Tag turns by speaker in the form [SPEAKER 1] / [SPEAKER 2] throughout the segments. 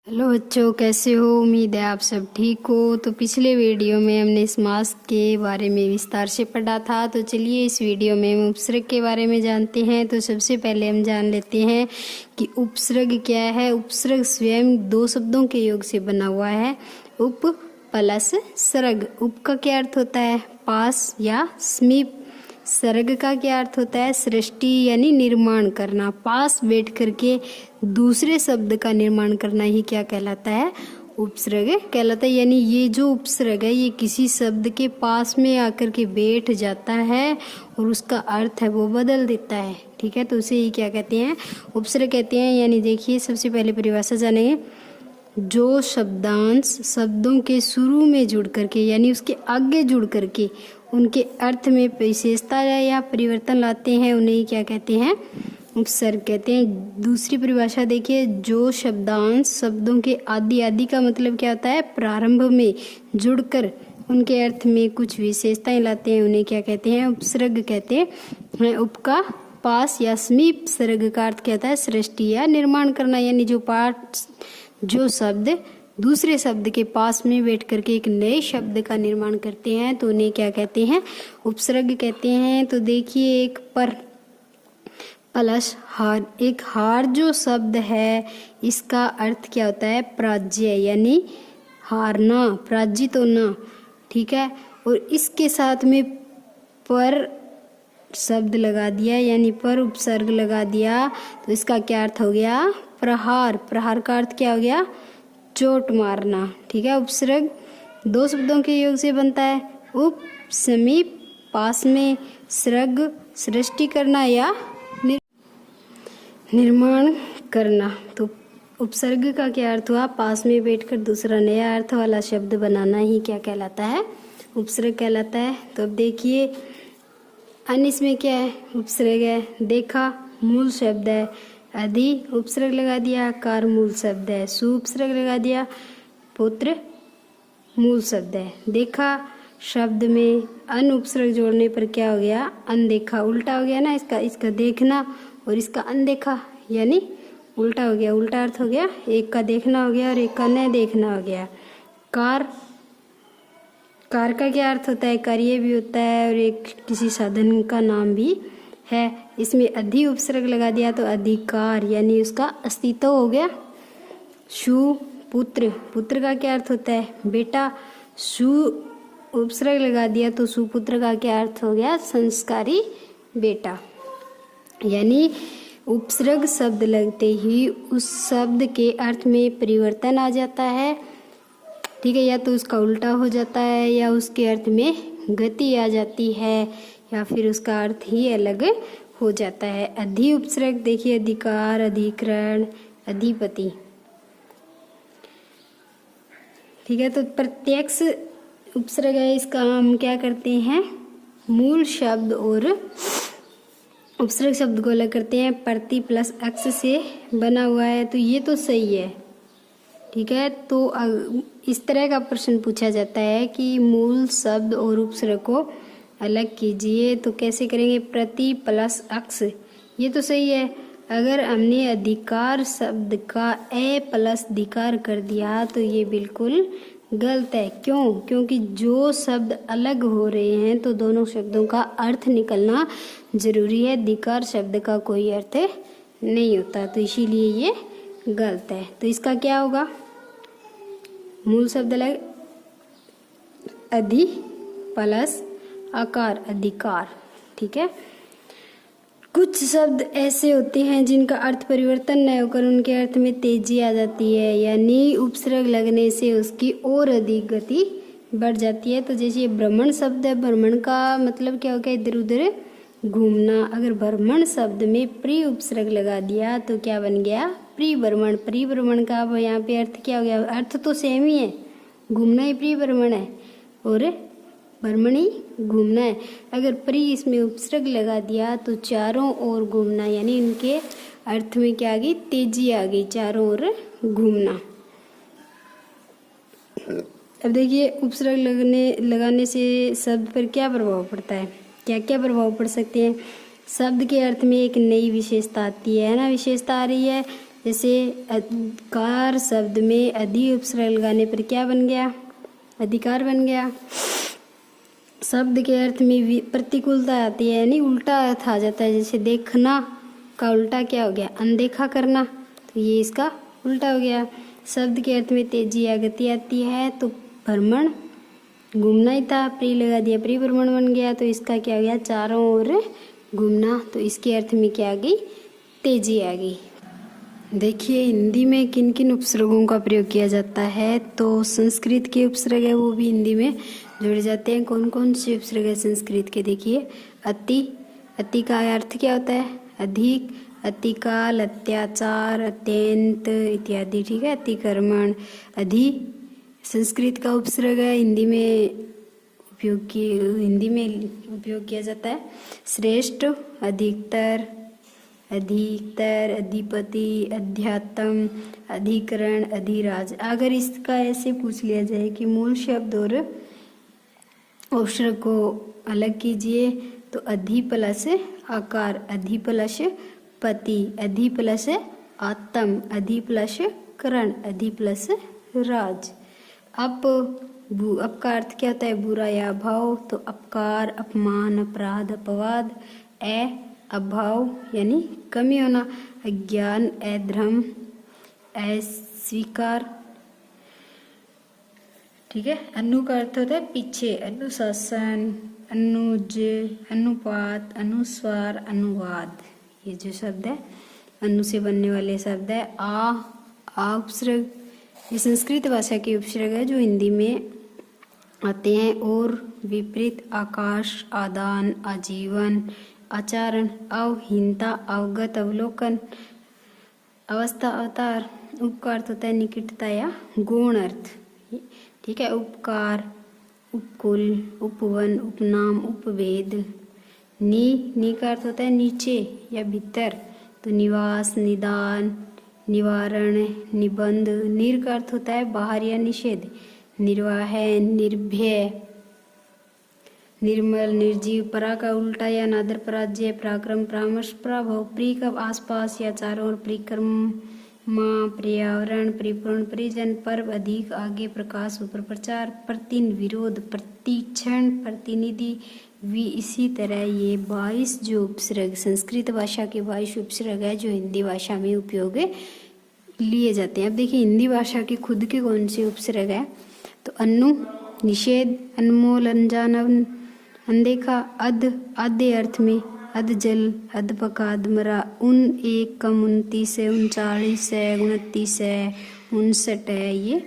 [SPEAKER 1] Hello बच्चों, कैसे हो? उम्मीद है आप सब ठीक हो। तो पिछले वीडियो में हमने समास के बारे में विस्तार से पढ़ा था। तो चलिए इस वीडियो में हम उपसर्ग के बारे में जानते हैं। तो सबसे पहले हम जान लेते हैं कि उपसर्ग क्या है। उपसर्ग स्वयं दो शब्दों के योग से बना हुआ है, उप प्लस सर्ग। उप का क्या अर्थ होता है? पास या समीप। सर्ग का क्या अर्थ होता है? सृष्टि यानी निर्माण करना। पास बैठ करके दूसरे शब्द का निर्माण करना ही क्या कहलाता है? उपसर्ग कहलाता है। यानी ये जो उपसर्ग है ये किसी शब्द के पास में आकर के बैठ जाता है और उसका अर्थ है वो बदल देता है। ठीक है, तो उसे ही क्या कहते हैं? उपसर्ग कहते हैं। यानी देखिए, सबसे पहले परिभाषा जानेंगे। जो शब्दांश शब्दों के शुरू में जुड़ करके यानी उसके आगे जुड़ करके उनके अर्थ में विशेषता या परिवर्तन लाते हैं, उन्हें क्या कहते हैं? उपसर्ग कहते हैं। दूसरी परिभाषा देखिए, जो शब्दांश शब्दों के आदि का मतलब क्या होता है? प्रारंभ में जुड़कर उनके अर्थ में कुछ विशेषताएं लाते हैं, उन्हें क्या कहते हैं? उपसर्ग कहते हैं। उप का पास या समीप, सर्ग का अर्थ क्या होता है? सृष्टि या निर्माण करना। यानी जो शब्द दूसरे शब्द के पास में बैठ करके एक नए शब्द का निर्माण करते हैं तो उन्हें क्या कहते हैं? उपसर्ग कहते हैं। तो देखिए, एक पर प्लस हार, एक हार जो शब्द है इसका अर्थ क्या होता है? पराजय यानी हारना, पराजित होना। ठीक है, और इसके साथ में पर शब्द लगा दिया यानी पर उपसर्ग लगा दिया तो इसका क्या अर्थ हो गया? प्रहार। प्रहार का अर्थ क्या हो गया? चोट मारना। ठीक है, उपसर्ग दो शब्दों के योग से बनता है, उप समीप, पास में, सर्ग सृष्टि करना या निर्माण करना। तो उपसर्ग का क्या अर्थ हुआ? पास में बैठकर दूसरा नया अर्थ वाला शब्द बनाना ही क्या कहलाता है? उपसर्ग कहलाता है। तो अब देखिए, अन्य इसमें क्या है? उपसर्ग है। देखा मूल शब्द है, अधि उपसर्ग लगा दिया, कार मूल शब्द है, सु उपसर्ग लगा दिया, पुत्र मूल शब्द है। देखा शब्द में अन उपसर्ग जोड़ने पर क्या हो गया? अनदेखा। उल्टा हो गया ना इसका देखना और इसका अनदेखा यानी उल्टा हो गया। उल्टा अर्थ हो गया, एक का देखना हो गया और एक का न देखना हो गया। कार, कार का क्या अर्थ होता है? कार्य भी होता है और एक किसी साधन का नाम भी है। इसमें अधि उपसर्ग लगा दिया तो अधिकार यानी उसका अस्तित्व हो गया। शु पुत्र, पुत्र का क्या अर्थ होता है? बेटा। शु उपसर्ग लगा दिया तो सुपुत्र का क्या अर्थ हो गया? संस्कारी बेटा। यानी उपसर्ग शब्द लगते ही उस शब्द के अर्थ में परिवर्तन आ जाता है। ठीक है, या तो उसका उल्टा हो जाता है या उसके अर्थ में गति आ जाती है या फिर उसका अर्थ ही अलग हो जाता है। अधि उपसर्ग देखिए, अधिकार, अधिकरण, अधिपति। ठीक है, तो प्रत्यक्ष उपसर्ग है, इसका हम क्या करते हैं? मूल शब्द और उपसर्ग शब्द को अलग करते हैं। प्रति प्लस अक्ष से बना हुआ है तो ये तो सही है। ठीक है, तो इस तरह का प्रश्न पूछा जाता है कि मूल शब्द और उपसर्ग को अलग कीजिए, तो कैसे करेंगे? प्रति प्लस अक्ष, ये तो सही है। अगर हमने अधिकार शब्द का ए प्लस अधिकार कर दिया तो ये बिल्कुल गलत है। क्यों? क्योंकि जो शब्द अलग हो रहे हैं तो दोनों शब्दों का अर्थ निकलना जरूरी है। अधिकार शब्द का कोई अर्थ नहीं होता, तो इसीलिए ये गलत है। तो इसका क्या होगा? मूल शब्द अलग, अधि प्लस आकार, अधिकार। ठीक है, कुछ शब्द ऐसे होते हैं जिनका अर्थ परिवर्तन न होकर उनके अर्थ में तेजी आ जाती है, यानी उपसर्ग लगने से उसकी और अधिक गति बढ़ जाती है। तो जैसे ये भ्रमण शब्द है, भ्रमण का मतलब क्या हो गया? इधर उधर घूमना। अगर भ्रमण शब्द में प्री उपसर्ग लगा दिया तो क्या बन गया? परिभ्रमण। परिभ्रमण का अब यहाँ पे अर्थ क्या हो गया? अर्थ तो सेम ही है, घूमना ही परिभ्रमण है और भ्रमणी घूमना है। अगर प्री इसमें उपसर्ग लगा दिया तो चारों ओर घूमना, यानी इनके अर्थ में क्या आ गई? तेजी आ गई, चारों ओर घूमना। अब देखिए, उपसर्ग लगाने से शब्द पर क्या प्रभाव पड़ता है? क्या क्या प्रभाव पड़ सकते हैं? शब्द के अर्थ में एक नई विशेषता आती है ना, विशेषता आ रही है। जैसे अधिकार शब्द में अधि उपसर्ग लगाने पर क्या बन गया, अधिकार बन गया। शब्द के अर्थ में प्रतिकूलता आती है, यानी उल्टा अर्थ आ जाता है। जैसे देखना का उल्टा क्या हो गया, अनदेखा करना, तो ये इसका उल्टा हो गया। शब्द के अर्थ में तेजी या गति आती है तो भ्रमण घूमना ही था, प्री लगा दिया परिभ्रमण बन गया, तो इसका क्या हो गया, चारों ओर घूमना। तो इसके अर्थ में क्या आ गई, तेजी आ गई। देखिए हिंदी में किन किन उपसर्गों का प्रयोग किया जाता है। तो संस्कृत के उपसर्ग है वो भी हिंदी में जुड़ जाते हैं। कौन कौन से उपसर्ग है संस्कृत के, देखिए अति, अति का अर्थ क्या होता है, अधिक, अतिकाल, अत्याचार, अत्यंत इत्यादि, ठीक है। अतिक्रमण, अधि संस्कृत का उपसर्ग है, हिंदी में उपयोग किया जाता है। श्रेष्ठ, अधिकतर, अधिकतर, अधिपति, अध्यात्म, अधिकरण, अधिराज। अगर इसका ऐसे पूछ लिया जाए कि मूल शब्द और उपसर्ग को अलग कीजिए तो अधि प्लस आकार, अधि प्लस पति, अधि प्लस आत्म, अधि प्लस करण, अधि प्लस राज। अप का अर्थ क्या होता है, बुरा या अभाव, तो अपकार, अपमान, अपराध, अपवाद। अभाव यानी कमी होना, अज्ञान, अधर्म, अस्वीकार, ठीक है। अनु का अर्थ होता है पीछे, अनुशासन, अनुज, अनुपात, अनुस्वार, अनुवाद। ये जो शब्द है अनु से बनने वाले शब्द है। आ उपसर्ग, ये संस्कृत भाषा के उपसर्ग है जो हिंदी में आते हैं। और विपरीत, आकाश, आदान, आजीवन, आचरण, अवहीनता, अवगत, अवलोकन, अवस्था, अवतार। उप का अर्थ होता है निकटता या गौण अर्थ, ठीक है। उपकार, उपकुल, उपवन, उपनाम, उपभेद। नी का अर्थ होता है नीचे या भीतर, तो निवास, निदान, निवारण, निबंध। निर का अर्थ होता है बाहर या निषेध, निर्वाह, निर्भय, निर्मल, निर्जीव। परा का उल्टा या नादर, पराजय, पराक्रम, परामर्श, प्रभाव। प्री का आसपास या चारों ओर, परिक्रमा, पर्यावरण, परिपूर्ण, परिजन। पर्व, अधिक, आगे, प्रकाश, ऊपर, प्रचार। प्रतिन, विरोध, प्रतिक्षण, प्रतिनिधि। इसी तरह ये 22 जो उपसर्ग संस्कृत भाषा के 22 उपसर्ग है जो हिंदी भाषा में उपयोग लिए जाते हैं। अब देखिए हिंदी भाषा के खुद के कौन से उपसर्ग है, तो अनु निषेध, अनमोल, अनजान, अनदेखा। आधे अर्थ में अध जल, अध पका, अधमरा। 1 कम 29 है, 39 है, 29 है, 59 है। ये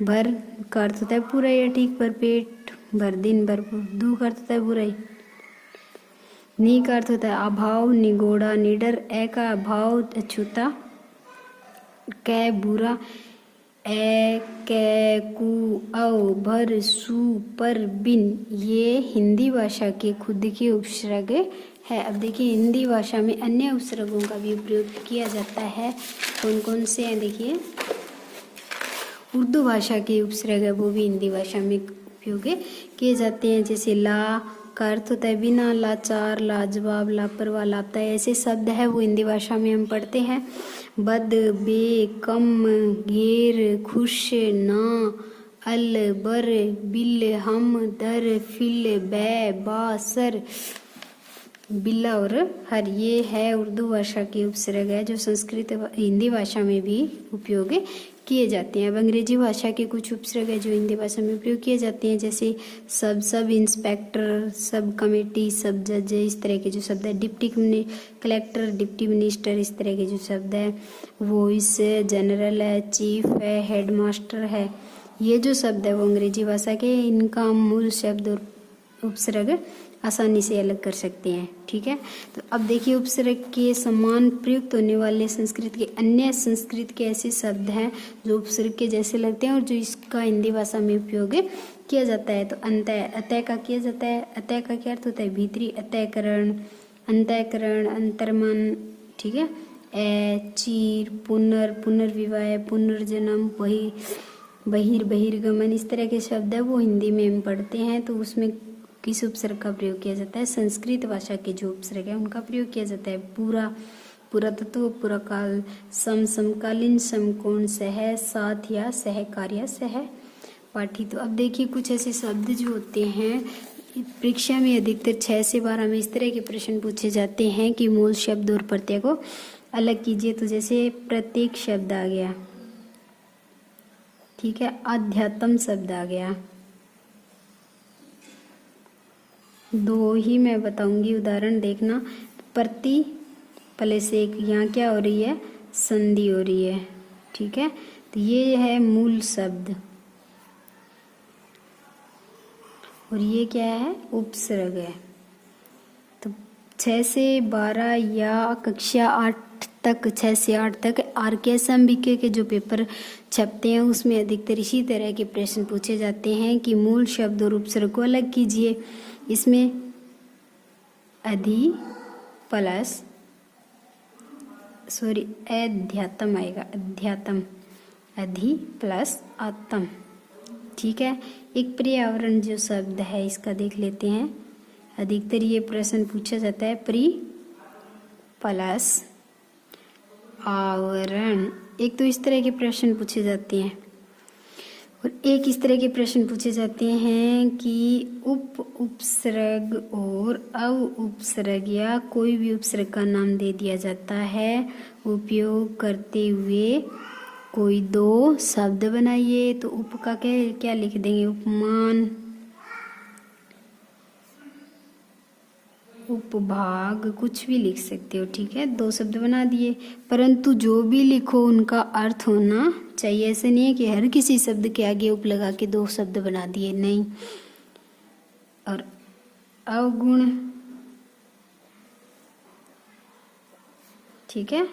[SPEAKER 1] भर का अर्थ होता है पूरा या ठीक, भर पेट, भर दिन, भरपूर। दू का अर्थ होता है बुराई। नी का अर्थ होता है अभाव, निगोड़ा, निडर। ए का अभाव, अछूता। कै बुरा, ए, कै, कु, अव, भर, सु, पर, बिन। ये हिंदी भाषा के खुद के उपसर्ग है। अब देखिए हिंदी भाषा में अन्य उपसर्गों का भी प्रयोग किया जाता है। कौन कौन से हैं देखिए, उर्दू भाषा के उपसर्ग है वो भी हिंदी भाषा में उपयोग किए जाते हैं। जैसे ला का अर्थ होता है बिना, लाचार, लाजवाब, लापरवाह, लापता। ऐसे शब्द है वो हिंदी भाषा में हम पढ़ते हैं। बद, बे, कम, घेर, खुश, ना, अल, बर, बिल, हम, दर, फिल, बै, बा, सर, बिल्ला और हर। ये है उर्दू भाषा के उपसर्ग है जो संस्कृत हिंदी भाषा में भी उपयोग किए जाते हैं। अब अंग्रेजी भाषा के कुछ उपसर्ग है जो हिंदी भाषा में प्रयोग किए जाते हैं। जैसे सब इंस्पेक्टर, सब कमेटी, सब जज। इस तरह के जो शब्द है। डिप्टी कलेक्टर, डिप्टी मिनिस्टर, इस तरह के जो शब्द है। वॉइस, जनरल है, चीफ है, हेडमास्टर है। ये जो शब्द है वो अंग्रेजी भाषा के, इनका मूल शब्द और उपसर्ग आसानी से अलग कर सकते हैं, ठीक है। तो अब देखिए उपसर्ग के समान प्रयुक्त होने वाले संस्कृत के अन्य संस्कृत के ऐसे शब्द हैं जो उपसर्ग के जैसे लगते हैं और जो इसका हिंदी भाषा में उपयोग किया जाता है। तो अंतः, अतः का किया जाता है। अतः का क्या अर्थ होता है भीतरी, अतःकरण, अंतःकरण, अंतर्मन, ठीक है। चीर, पुनर्विवाह, पुनर्जन्म, बहिर्गमन। इस तरह के शब्द है वो हिंदी में हम पढ़ते हैं। तो उसमें किस उपसर्ग का प्रयोग किया जाता है, संस्कृत भाषा के जो उपसर्ग है उनका प्रयोग किया जाता है। पूरा, पुरातत्व, पुराकाल, समकालीन, समकोण, सह, साथ या सहकार्य, सहपाठी। तो अब देखिए कुछ ऐसे शब्द जो होते हैं परीक्षा में अधिकतर 6 से 12 में इस तरह के प्रश्न पूछे जाते हैं कि मूल शब्द और प्रत्यय को अलग कीजिए। तो जैसे प्रत्येक शब्द आ गया, ठीक है, अध्यात्म शब्द आ गया। 2 ही मैं बताऊंगी उदाहरण, देखना। प्रति प्लस एक, यहाँ क्या हो रही है, संधि हो रही है, ठीक है। तो ये है मूल शब्द और ये क्या है, उपसर्ग है। तो 6 से 12 या कक्षा 8 तक, 6 से 8 तक आरकेएस बीके के जो पेपर छपते हैं उसमें अधिकतर इसी तरह के प्रश्न पूछे जाते हैं कि मूल शब्द और उपसर्ग को अलग कीजिए। इसमें अध्यात्म आएगा, अध्यात्म, अधि प्लस आत्म, ठीक है। एक पर्यावरण जो शब्द है इसका देख लेते हैं। अधिकतर ये प्रश्न पूछा जाता है, प्री प्लस आवरण। एक तो इस तरह के प्रश्न पूछे जाते हैं और एक इस तरह के प्रश्न पूछे जाते हैं कि उपसर्ग और उपसर्ग या कोई भी उपसर्ग का नाम दे दिया जाता है, उपयोग करते हुए कोई 2 शब्द बनाइए। तो उप का क्या लिख देंगे, उपमान, उपभाग, कुछ भी लिख सकते हो, ठीक है। 2 शब्द बना दिए, परंतु जो भी लिखो उनका अर्थ होना चाहिए। ऐसे नहीं है कि हर किसी शब्द के आगे उप लगा के 2 शब्द बना दिए, नहीं। और अवगुण, ठीक है।